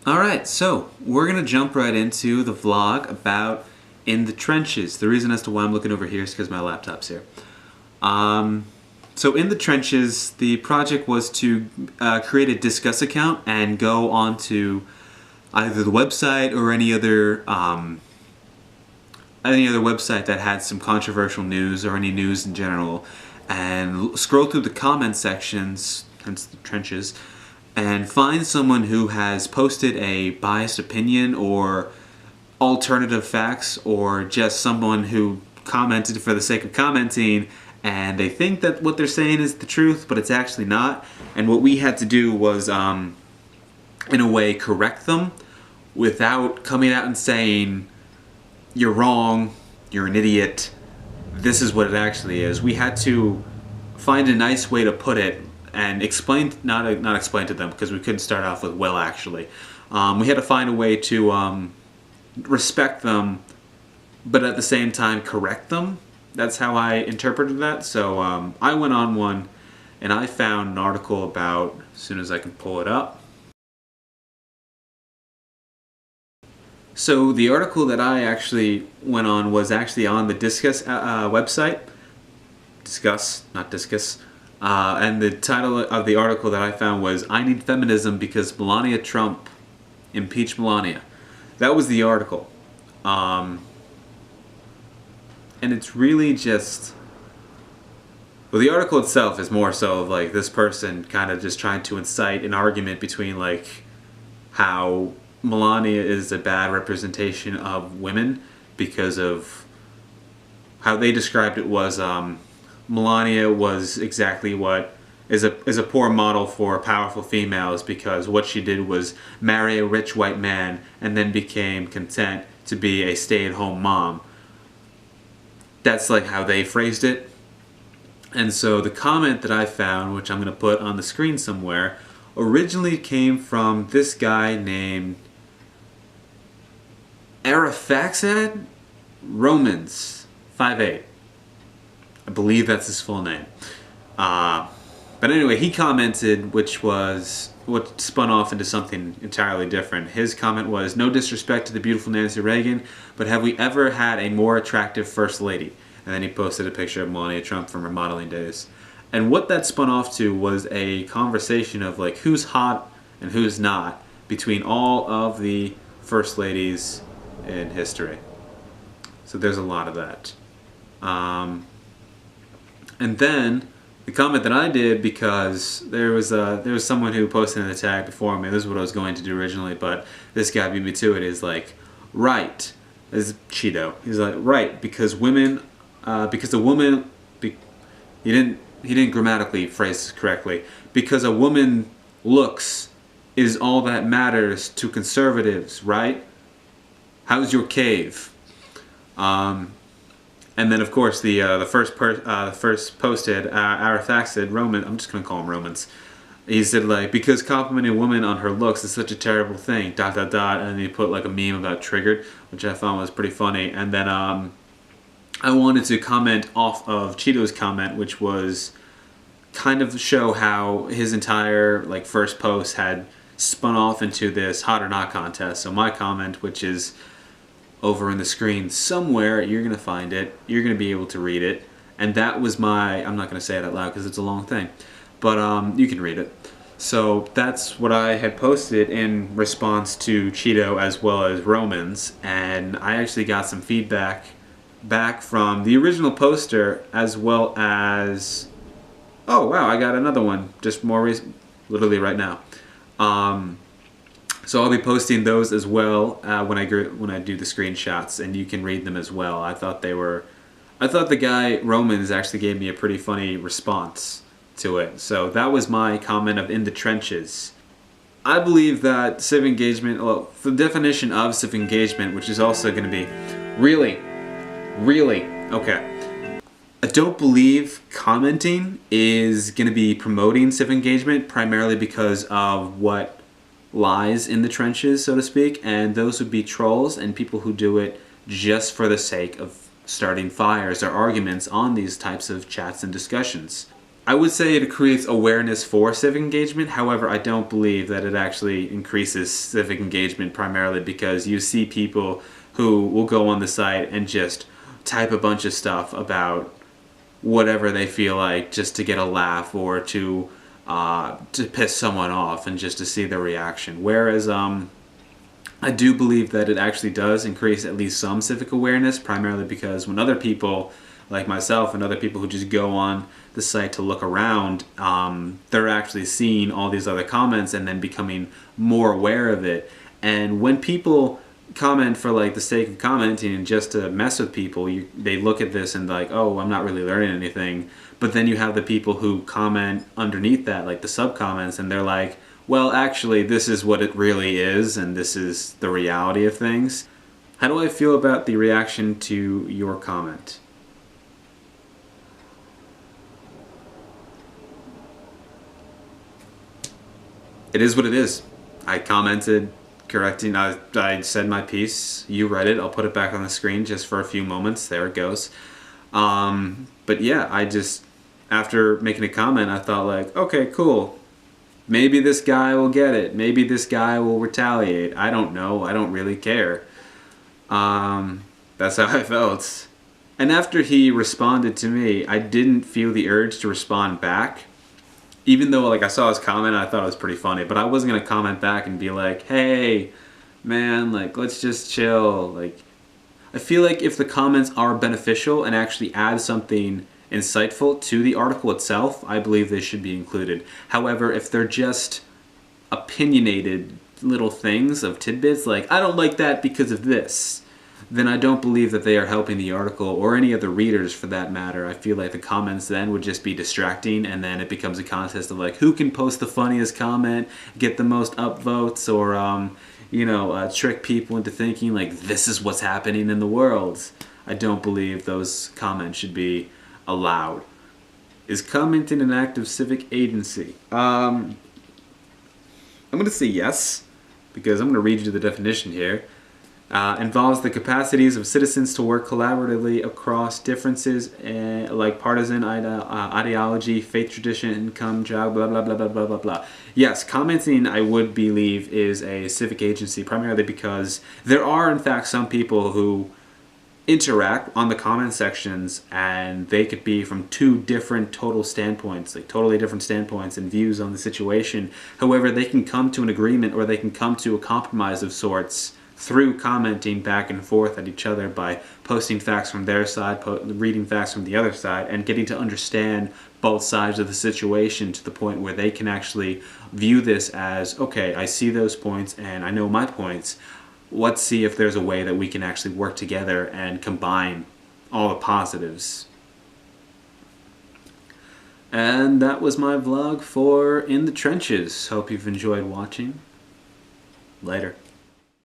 Alright, so we're going to jump right into the vlog about In the Trenches. The reason as to why I'm looking over here is because my laptop's here. So In the Trenches, the project was to create a Disqus account and go on to either the website or any other website that had some controversial news or any news in general, and scroll through the comment sections, hence the trenches, and find someone who has posted a biased opinion or alternative facts, or just someone who commented for the sake of commenting and they think that what they're saying is the truth but it's actually not. And what we had to do was in a way correct them without coming out and saying you're wrong, you're an idiot, this is what it actually is. We had to find a nice way to put it and explain, not explain to them, because we couldn't start off with well actually. We had to find a way to respect them, but at the same time correct them. That's how I interpreted that. So I went on one and I found an article about, as soon as I can pull it up. So the article that I actually went on was actually on the Disqus website. Disqus, not Disqus. And the title of the article that I found was "I Need Feminism Because Melania Trump Impeached Melania." That was the article. And it's really just... well, the article itself is more so of like this person kind of just trying to incite an argument between like how Melania is a bad representation of women because of how they described it was Melania was exactly what is a poor model for powerful females, because what she did was marry a rich white man and then became content to be a stay-at-home mom. That's like how they phrased it. And so the comment that I found, which I'm going to put on the screen somewhere, originally came from this guy named Arphaxad Romans 58. I believe that's his full name. But anyway, he commented, which was what spun off into something entirely different. His comment was, "No disrespect to the beautiful Nancy Reagan, but have we ever had a more attractive first lady?" And then he posted a picture of Melania Trump from her modeling days. And what that spun off to was a conversation of like who's hot and who's not between all of the first ladies in history. So there's a lot of that. And then the comment that I did, because there was someone who posted in the tag before me. This is what I was going to do originally, but this guy beat me to it. Is like, right, this is Cheeto. He's like, right, because women, because a woman, he didn't grammatically phrase this correctly. Because a woman looks is all that matters to conservatives, right? How's your cave? And then, of course, the first posted Arphaxad Roman. I'm just gonna call him Romans. He said like, because complimenting a woman on her looks is such a terrible thing. ... And then he put like a meme about triggered, which I found was pretty funny. And then I wanted to comment off of Cheeto's comment, which was kind of show how his entire like first post had spun off into this hot or not contest. So my comment, which is over in the screen somewhere, you're going to find it, you're going to be able to read it, and that was my, I'm not going to say it out loud because it's a long thing, but you can read it. So that's what I had posted in response to Cheeto as well as Romans, and I actually got some feedback back from the original poster as well as, oh wow, I got another one just more recent, literally right now. So I'll be posting those as well when I do the screenshots, and you can read them as well. I thought the guy Romans actually gave me a pretty funny response to it. So that was my comment of In the Trenches. I believe that civic engagement, well, the definition of civic engagement, which is also going to be really, okay. I don't believe commenting is going to be promoting civic engagement, primarily because of what lies in the trenches, so to speak, and those would be trolls and people who do it just for the sake of starting fires or arguments on these types of chats and discussions. I would say it creates awareness for civic engagement. However, I don't believe that it actually increases civic engagement, primarily because you see people who will go on the site and just type a bunch of stuff about whatever they feel like, just to get a laugh or to piss someone off and just to see their reaction. Whereas I do believe that it actually does increase at least some civic awareness, primarily because when other people like myself and other people who just go on the site to look around, they're actually seeing all these other comments and then becoming more aware of it. And when people comment for like the sake of commenting and just to mess with people, they look at this and like, oh, I'm not really learning anything. But then you have the people who comment underneath that, like the sub-comments, and they're like, well, actually, this is what it really is, and this is the reality of things. How do I feel about the reaction to your comment? It is what it is. I commented correcting, I said my piece, you read it, I'll put it back on the screen just for a few moments, there it goes. But yeah, after making a comment, I thought like, okay, cool. Maybe this guy will get it. Maybe this guy will retaliate. I don't know. I don't really care. That's how I felt. And after he responded to me, I didn't feel the urge to respond back. Even though like I saw his comment, I thought it was pretty funny. But I wasn't going to comment back and be like, hey, man, like, let's just chill. Like, I feel like if the comments are beneficial and actually add something insightful to the article itself, I believe they should be included. However, if they're just opinionated little things of tidbits, like, I don't like that because of this, then I don't believe that they are helping the article or any of the readers for that matter. I feel like the comments then would just be distracting, and then it becomes a contest of like, who can post the funniest comment, get the most upvotes, or trick people into thinking like this is what's happening in the world. I don't believe those comments should be allowed. Is commenting an act of civic agency? I'm going to say yes, because I'm going to read you the definition here. Involves the capacities of citizens to work collaboratively across differences like partisan ideology, faith, tradition, income, job, blah, blah, blah, blah, blah, blah, blah. Yes, commenting, I would believe, is a civic agency, primarily because there are, in fact, some people who interact on the comment sections, and they could be from two different total standpoints, like totally different standpoints and views on the situation. However, they can come to an agreement, or they can come to a compromise of sorts through commenting back and forth at each other by posting facts from their side, reading facts from the other side, and getting to understand both sides of the situation to the point where they can actually view this as, okay, I see those points and I know my points. Let's see if there's a way that we can actually work together and combine all the positives. And that was my vlog for In the Trenches. Hope you've enjoyed watching. Later.